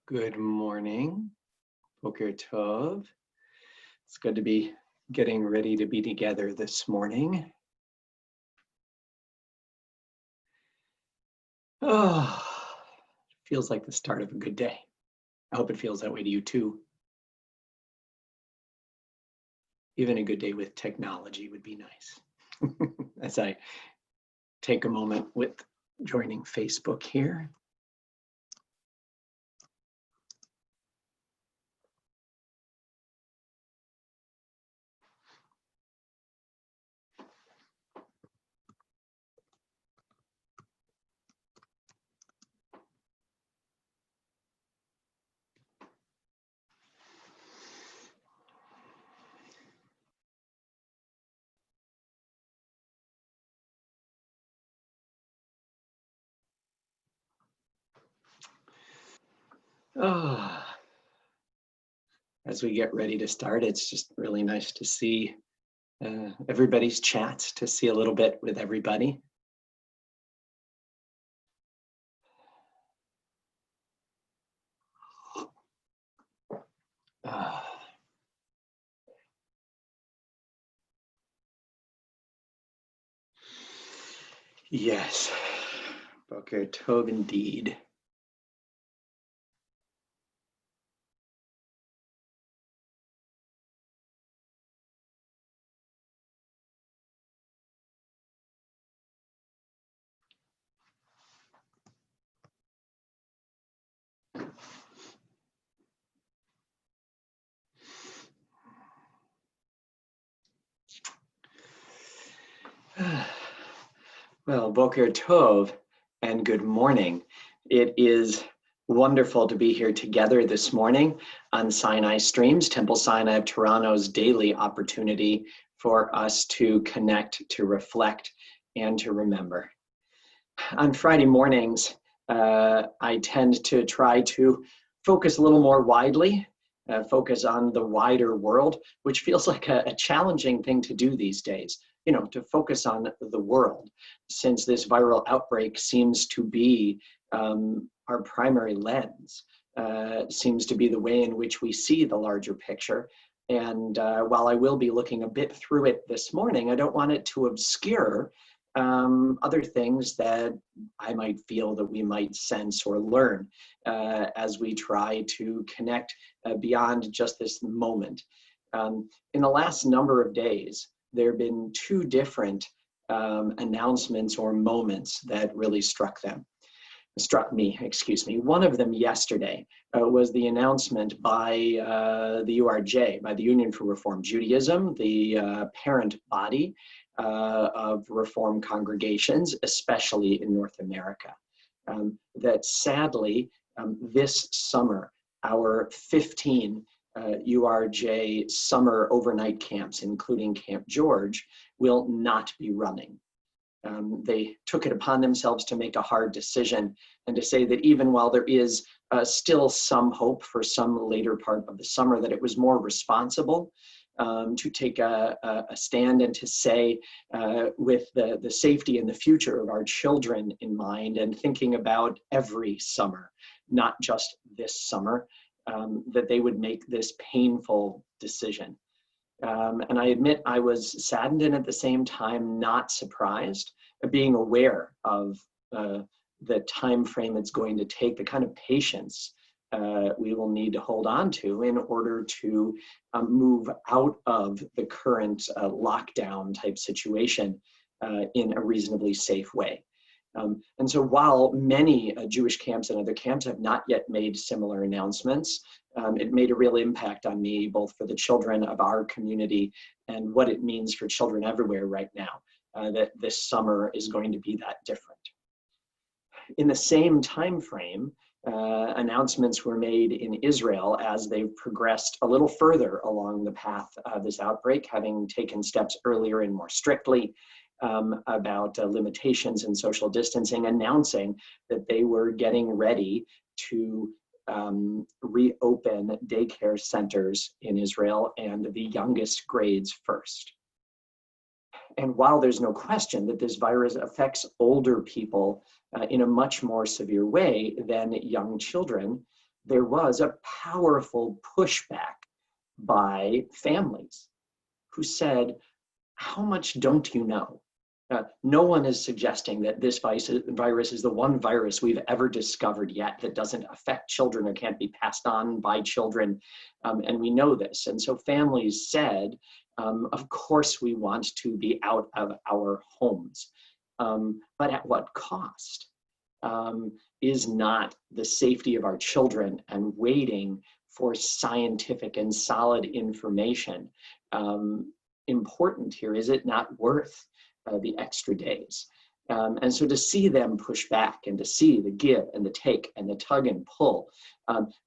Good morning, Boker Tov. It's good to be getting ready to be together this morning. Oh, feels like the start of a good day. I hope it feels that way to you too. Even a good day with technology would be nice. As I take a moment with joining Facebook here. Oh, as we get ready to start, it's just really nice to see everybody's chats, to see a little bit with everybody. Yes, Boker Tov indeed. Well, Boker Tov and good morning. It is wonderful to be here together this morning on Sinai Streams, Temple Sinai of Toronto's daily opportunity for us to connect, to reflect, and to remember. On Friday mornings, I tend to try to focus a little more widely, focus on the wider world, which feels like a challenging thing to do these days. You know, to focus on the world, since this viral outbreak seems to be our primary lens, seems to be the way in which we see the larger picture. And while I will be looking a bit through it this morning, I don't want it to obscure other things that I might feel that we might sense or learn as we try to connect beyond just this moment. In the last number of days, there have been two different announcements or moments that really struck me. One of them yesterday was the announcement by the URJ, by the Union for Reform Judaism, the parent body of Reform congregations, especially in North America, that sadly this summer, our 15 URJ summer overnight camps, including Camp George, will not be running. They took it upon themselves to make a hard decision and to say that even while there is still some hope for some later part of the summer, that it was more responsible to take a stand and to say with the safety and the future of our children in mind, and thinking about every summer, not just this summer, that they would make this painful decision. And I admit I was saddened and at the same time not surprised, being aware of the time frame it's going to take, the kind of patience we will need to hold on to in order to move out of the current lockdown type situation in a reasonably safe way. And so while many Jewish camps and other camps have not yet made similar announcements, it made a real impact on me, both for the children of our community and what it means for children everywhere right now, that this summer is going to be that different. In the same time frame, announcements were made in Israel as they've progressed a little further along the path of this outbreak, having taken steps earlier and more strictly about limitations in social distancing, announcing that they were getting ready to reopen daycare centers in Israel, and the youngest grades first. And while there's no question that this virus affects older people in a much more severe way than young children, there was a powerful pushback by families who said, how much don't you know? No one is suggesting that this virus is the one virus we've ever discovered yet that doesn't affect children or can't be passed on by children, and we know this. And so families said, of course we want to be out of our homes, but at what cost? Is not the safety of our children and waiting for scientific and solid information important here? Is it not worth the extra days? And so to see them push back and to see the give and the take and the tug and pull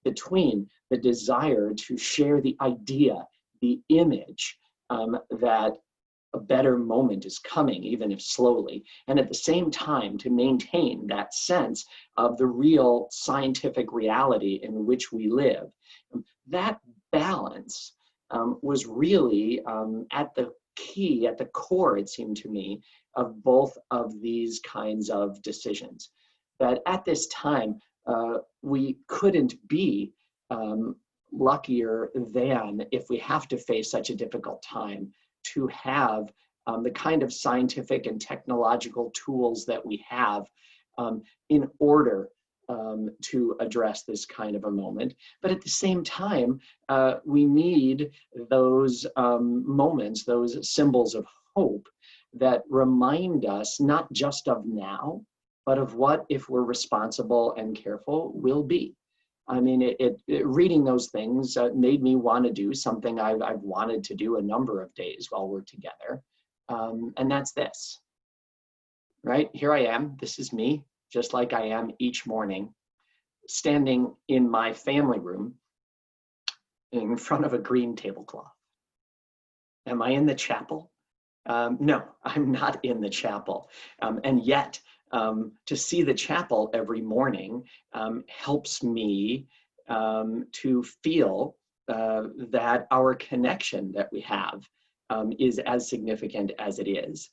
between the desire to share the idea, the image that a better moment is coming, even if slowly, and at the same time to maintain that sense of the real scientific reality in which we live. That balance was really at the key, at the core, it seemed to me, of both of these kinds of decisions. That at this time, we couldn't be luckier than, if we have to face such a difficult time, to have the kind of scientific and technological tools that we have in order to address this kind of a moment. But at the same time, we need those moments, those symbols of hope that remind us not just of now, but of what, if we're responsible and careful, will be. I mean, reading those things made me want to do something I've wanted to do a number of days while we're together. And that's this, right? Here I am, this is me, just like I am each morning, standing in my family room in front of a green tablecloth. Am I in the chapel? No, I'm not in the chapel. And yet, to see the chapel every morning helps me to feel that our connection that we have is as significant as it is.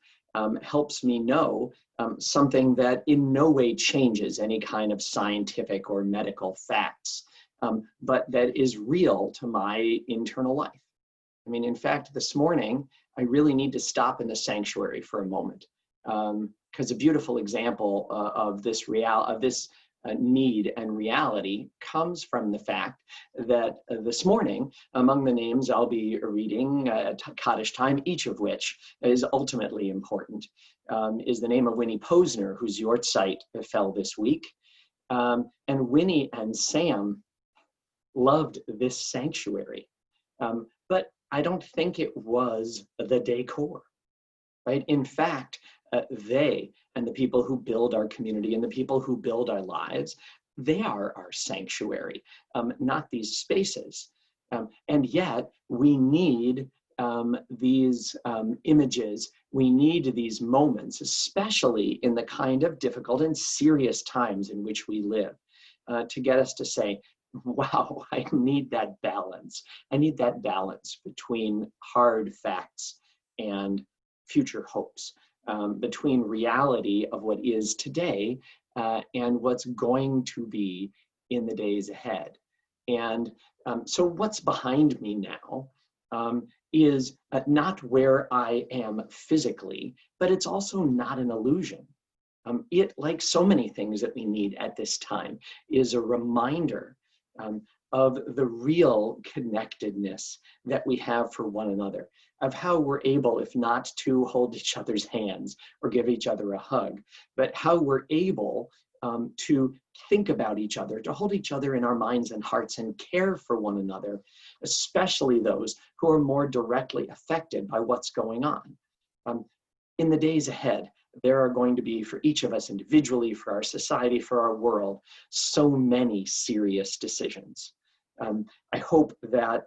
Helps me know something that in no way changes any kind of scientific or medical facts, but that is real to my internal life. I mean, in fact, this morning, I really need to stop in the sanctuary for a moment, because a beautiful example of this need and reality comes from the fact that this morning, among the names I'll be reading at Kaddish time, each of which is ultimately important, is the name of Winnie Posner, whose yortzeit fell this week. And Winnie and Sam loved this sanctuary, but I don't think it was the decor, right? In fact, they and the people who build our community and the people who build our lives, they are our sanctuary, not these spaces. And yet we need these images, we need these moments, especially in the kind of difficult and serious times in which we live, to get us to say, wow, I need that balance. I need that balance between hard facts and future hopes, between reality of what is today and what's going to be in the days ahead. And so what's behind me now is not where I am physically, but it's also not an illusion. It, like so many things that we need at this time, is a reminder of the real connectedness that we have for one another, of how we're able, if not to hold each other's hands or give each other a hug, but how we're able to think about each other, to hold each other in our minds and hearts and care for one another, especially those who are more directly affected by what's going on. In the days ahead, there are going to be, for each of us individually, for our society, for our world, so many serious decisions. I hope that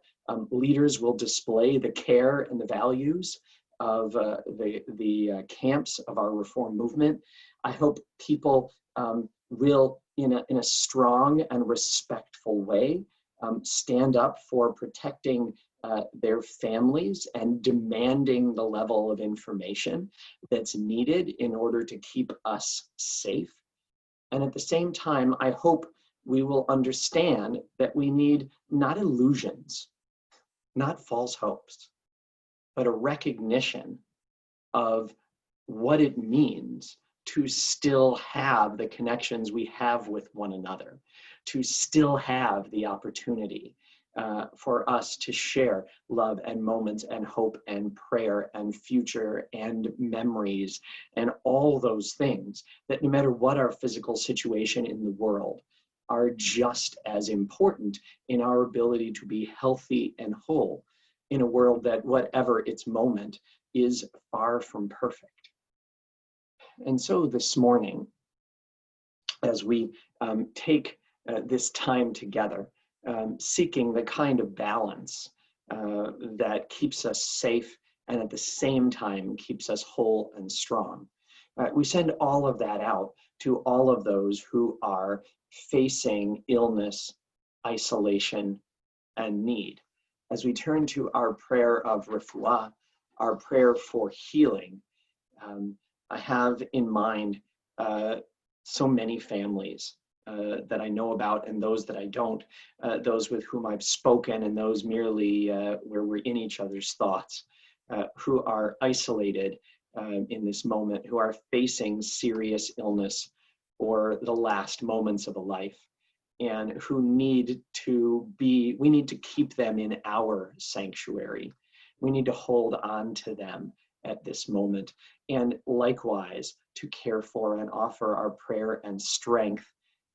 leaders will display the care and the values of the camps of our reform movement. I hope people will, in a strong and respectful way, stand up for protecting their families and demanding the level of information that's needed in order to keep us safe. And at the same time, I hope we will understand that we need not illusions, not false hopes, but a recognition of what it means to still have the connections we have with one another, to still have the opportunity for us to share love and moments and hope and prayer and future and memories and all those things that no matter what our physical situation in the world are just as important in our ability to be healthy and whole in a world that whatever its moment is far from perfect. And so this morning, as we take this time together, seeking the kind of balance that keeps us safe and at the same time keeps us whole and strong, we send all of that out to all of those who are facing illness, isolation, and need. As we turn to our prayer of refuah, our prayer for healing, I have in mind so many families that I know about and those that I don't, those with whom I've spoken and those merely where we're in each other's thoughts, who are isolated in this moment, who are facing serious illness or the last moments of a life, and who need to be, we need to keep them in our sanctuary. We need to hold on to them at this moment, and likewise to care for and offer our prayer and strength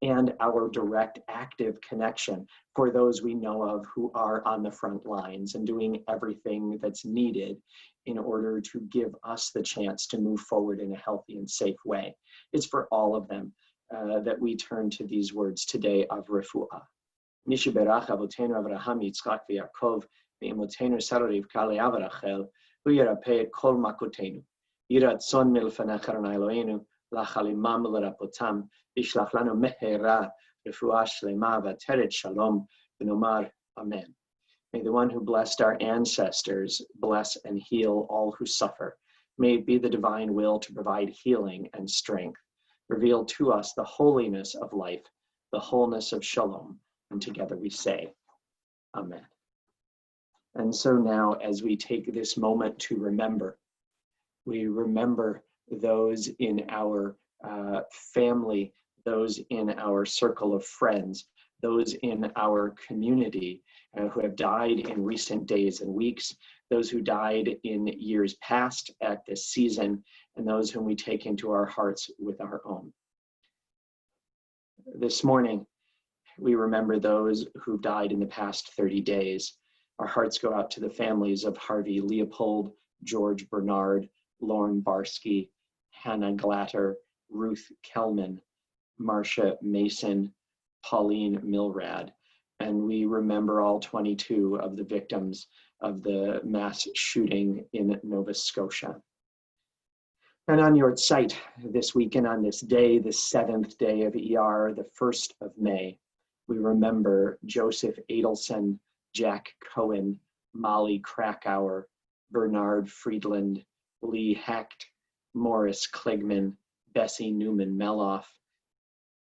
and our direct active connection for those we know of who are on the front lines and doing everything that's needed in order to give us the chance to move forward in a healthy and safe way. It's for all of them that we turn to these words today of refuah. Mishu berach avotenu Avraham, Yitzchak, v'Yaakov, v'imotenu Sarah, Rivka, Leah, v'Rachel, hu yerapeh et kol makotenu. Yiratzon milfanecha Adonai Eloheinu, lachalimam l'rapotam, v'shlach lanu mehera, refuah shlema, v'ateret shalom, v'nomar amen. May the one who blessed our ancestors bless and heal all who suffer. May it be the divine will to provide healing and strength. Reveal to us the holiness of life, the wholeness of shalom, and together we say, amen. And so now, as we take this moment to remember, we remember those in our family, those in our circle of friends, those in our community who have died in recent days and weeks, those who died in years past at this season, and those whom we take into our hearts with our own. This morning, we remember those who died in the past 30 days. Our hearts go out to the families of Harvey Leopold, George Bernard, Lauren Barsky, Hannah Glatter, Ruth Kellman, Marcia Mason, Pauline Milrad, and we remember all 22 of the victims of the mass shooting in Nova Scotia. And on your site this weekend, on this day, the 7th day of ER, the 1st of May, we remember Joseph Adelson, Jack Cohen, Molly Krakauer, Bernard Friedland, Lee Hecht, Morris Kligman, Bessie Newman-Meloff,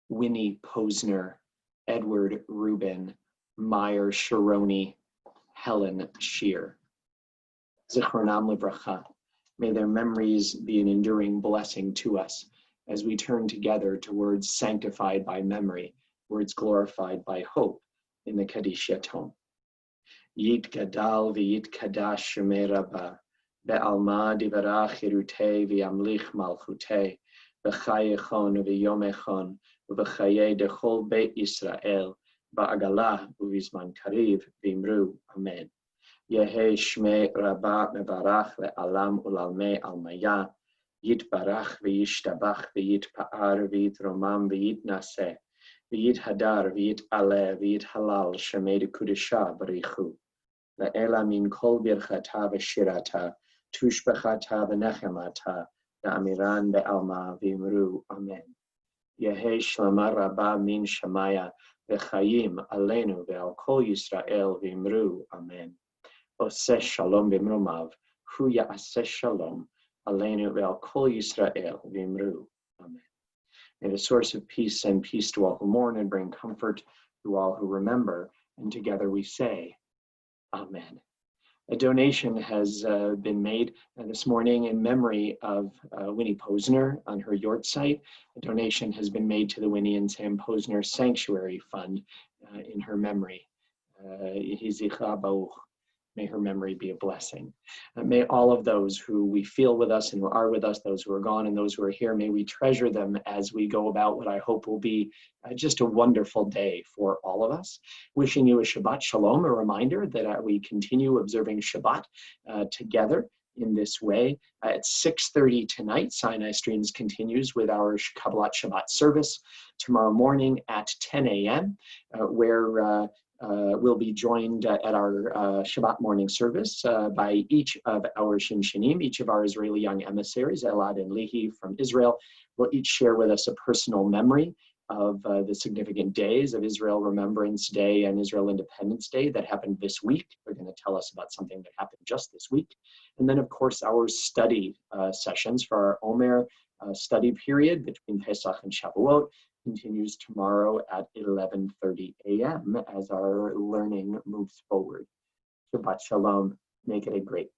Winnie Posner, Edward Rubin, Meyer Sharoni, Helen Shear. Zichronam Livracha. May their memories be an enduring blessing to us as we turn together to words sanctified by memory, words glorified by hope in the Kaddish Yatom. Yit Gadal v'yit Kadash Shemei Rabbah, be'alma divarach Yerutei v'yamlich malchutei, v'chayechon v'yomechon, v'chaye dechol Beit Yisrael, ba'agalah u'vizman kariv v'imru. Amen. Yehe Shmei Rabbah mevarach le'alam u'lalmei almaya, yit barach v'yishtabach v'yit pa'ar v'yit romam v'yit naseh, v'yit hadar v'yit aleh v'yit halal shemei dekudesha barichu. Le'ela min kol birchata v'shirata, tushbechata v'nechemata, le'amiran be'alma v'imru. Amen. Yehe Shlama Rabbah min Shemaya v'chayim alenu ve'al kol Yisrael v'imru. Amen. Oseh shalom b'mrumav, hu ya'aseh shalom alenu ve'al kol Yisrael v'imru. Amen. May the source of peace send peace to all who mourn and bring comfort to all who remember. And together we say, Amen. A donation has been made this morning in memory of Winnie Posner on her Yort site. A donation has been made to the Winnie and Sam Posner Sanctuary Fund in her memory. May her memory be a blessing. May all of those who we feel with us and who are with us, those who are gone and those who are here, may we treasure them as we go about what I hope will be just a wonderful day for all of us. Wishing you a Shabbat Shalom, a reminder that we continue observing Shabbat together in this way. At 6:30 tonight, Sinai Streams continues with our Kabbalat Shabbat service. Tomorrow morning at 10 a.m., where we'll be joined at our Shabbat morning service by each of our Shinshinim, each of our Israeli young emissaries, Elad and Lehi from Israel, will each share with us a personal memory of the significant days of Israel Remembrance Day and Israel Independence Day that happened this week. They're going to tell us about something that happened just this week. And then, of course, our study sessions for our Omer study period between Pesach and Shavuot continues tomorrow at 11:30 a.m. as our learning moves forward. Shabbat Shalom. Make it a great